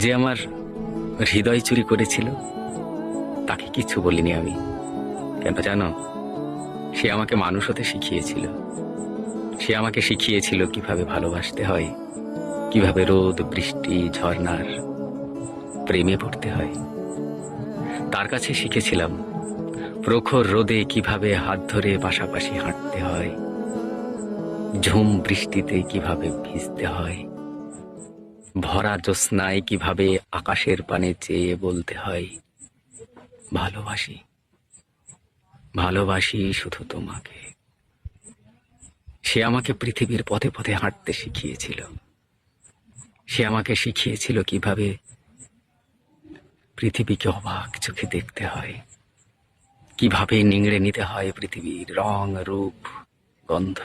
যে আমার হৃদয় চুরি করেছিল তাকে কিচ্ছু বলিনি আমি। কেন জানো? সে আমাকে মানুষ হতে শিখিয়েছিল। সে আমাকে শিখিয়েছিল কিভাবে ভালোবাসতে হয়, কিভাবে রোদ বৃষ্টি ঝর্ণার প্রেমে পড়তে হয়। তার কাছে শিখেছিলাম প্রখর রোদে কিভাবে হাত ধরে পাশাপাশি হাঁটতে হয়, ঝুম বৃষ্টিতে কিভাবে ভিজতে হয়, ভরা জ্যোৎস্নায় কিভাবে আকাশের পানে চেয়ে বলতে হয়, ভালোবাসি, ভালোবাসি শুধু তোমাকে। সে আমাকে পৃথিবীর পথে পথে হাঁটতে শিখিয়েছিল। সে আমাকে শিখিয়েছিল কিভাবে পৃথিবীকে অবাক চোখে দেখতে হয়, কিভাবে নিংড়ে নিতে হয় পৃথিবীর রং রূপ গন্ধ,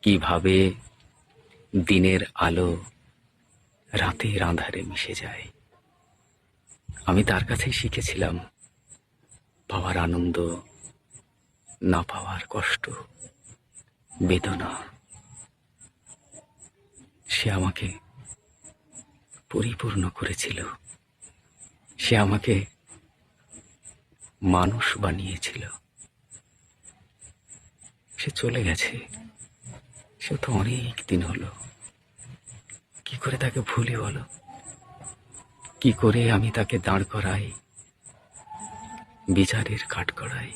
কিভাবে দিনের আলো রাতের আঁধারে মিশে যায়। আমি তার কাছেই শিখেছিলাম পাওয়ার আনন্দ, না পাওয়ার কষ্ট, বেদনা। সে আমাকে পরিপূর্ণ করেছিল। সে আমাকে মানুষ বানিয়েছিল। সে চলে গেছে, সে তো অনেক দিন হলো। কি করে তাকে ভুলি বলো? কি করে আমি তাকে দাঁড় করাই বিচারের কাঠগড়ায়?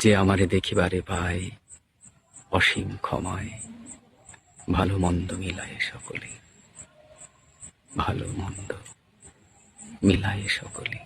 যে আমারে দেখিবারে পায় অসীম ক্ষমায়, ভালো মন্দ মিলায়ে সকলে, ভালো মন্দ মিলায়ে সকলে।